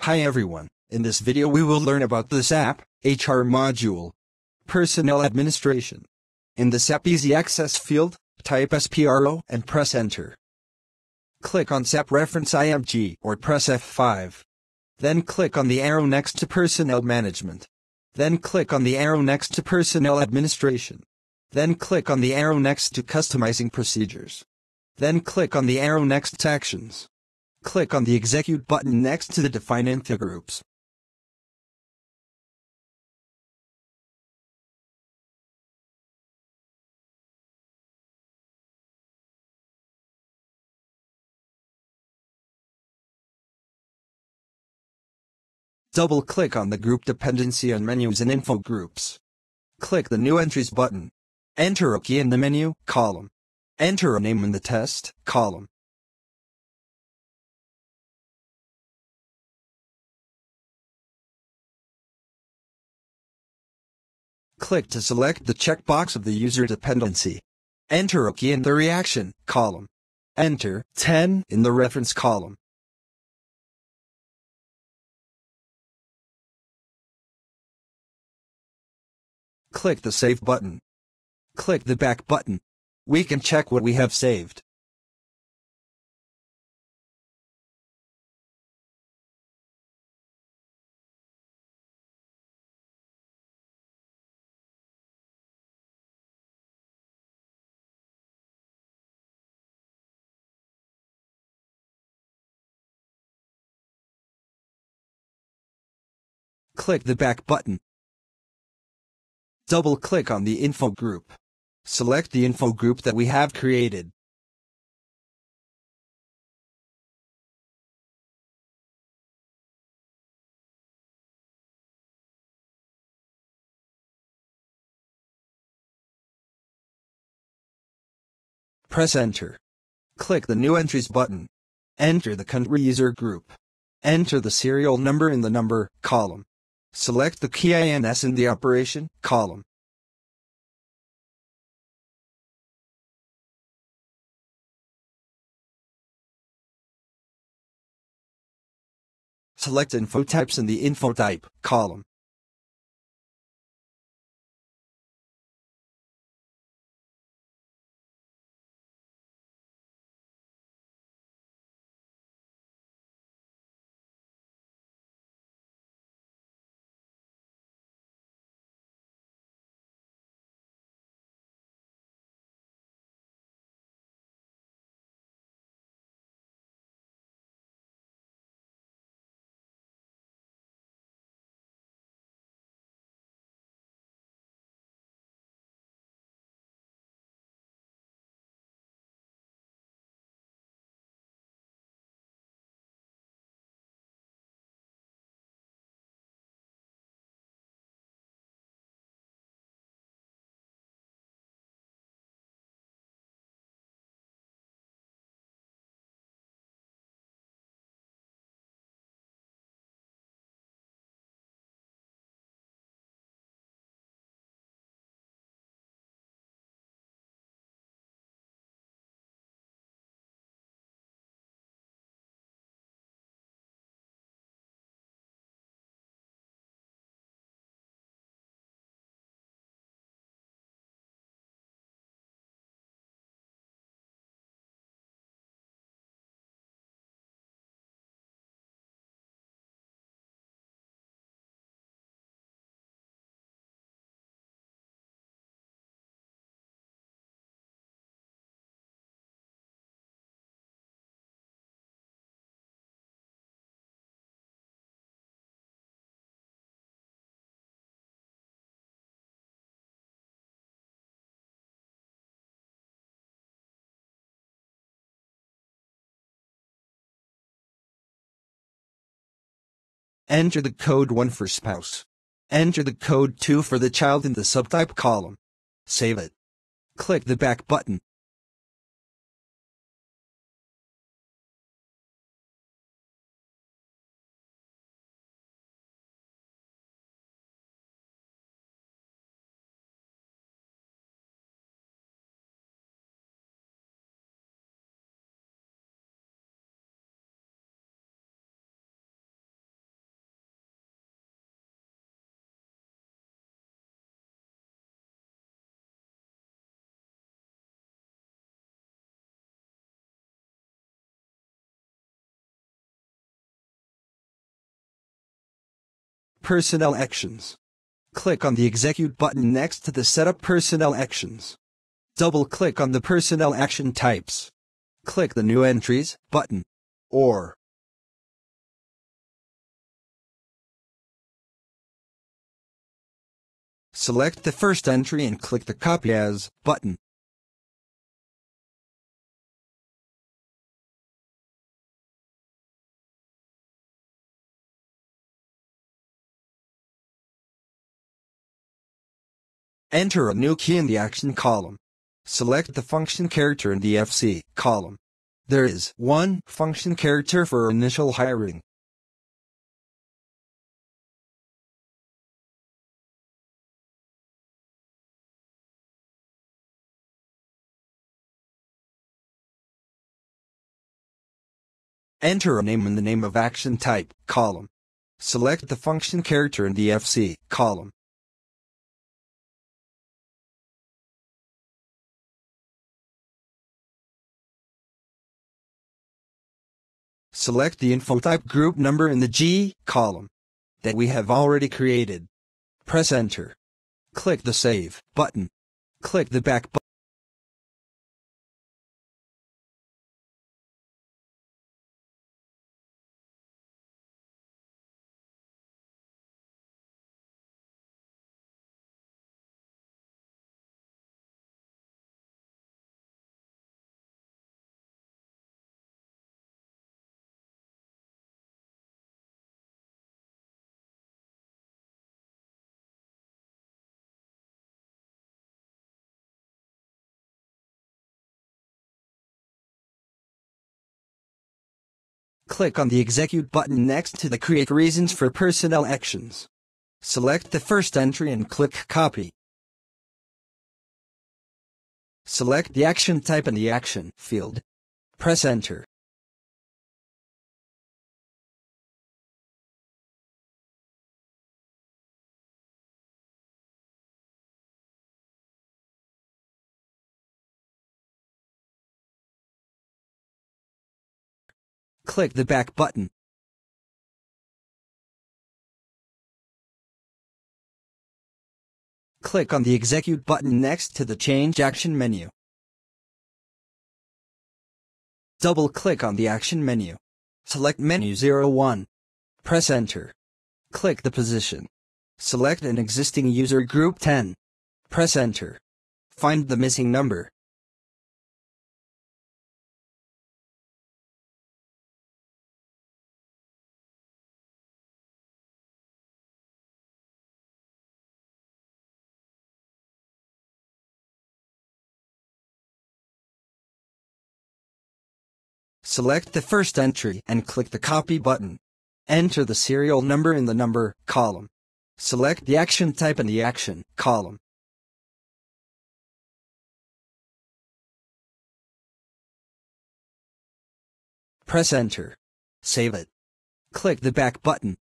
Hi everyone, in this video we will learn about the SAP HR module, Personnel Administration. In the SAP Easy Access field, type SPRO and press Enter. Click on SAP Reference IMG or press F5. Then click on the arrow next to Personnel Management. Then click on the arrow next to Personnel Administration. Then click on the arrow next to Customizing Procedures. Then click on the arrow next to Actions. Click on the Execute button next to the Define Infogroups. Double-click on the group dependency on menus and Infogroups. Click the New Entries button. Enter a key in the menu column. Enter a name in the test column. Click to select the checkbox of the user-dependency. Enter a key in the reaction column. Enter 10 in the reference column. Click the Save button. Click the Back button. We can check what we have saved. Click the Back button. Double-click on the info group. Select the info group that we have created. Press Enter. Click the New Entries button. Enter the country user group. Enter the serial number in the number column. Select the key INS in the operation column. Select Info Types in the Info Type column. Enter the code 1 for spouse. Enter the code 2 for the child in the subtype column. Save it. Click the Back button. Personnel Actions. Click on the Execute button next to the Setup Personnel Actions. Double-click on the personnel action types. Click the New Entries button. Or select the first entry and click the Copy As button. Enter a new key in the Action column. Select the function character in the FC column. There is one function character for initial hiring. Enter a name in the Name of Action Type column. Select the function character in the FC column. Select the info type group number in the G column that we have already created. Press Enter. Click the Save button. Click the Back button. Click on the Execute button next to the Create Reasons for Personnel Actions. Select the first entry and click Copy. Select the action type in the Action field. Press Enter. Click the Back button. Click on the Execute button next to the Change Action menu. Double-click on the Action menu. Select Menu 01. Press Enter. Click the position. Select an existing user group 10. Press Enter. Find the missing number. Select the first entry and click the Copy button. Enter the serial number in the Number column. Select the action type in the Action column. Press Enter. Save it. Click the Back button.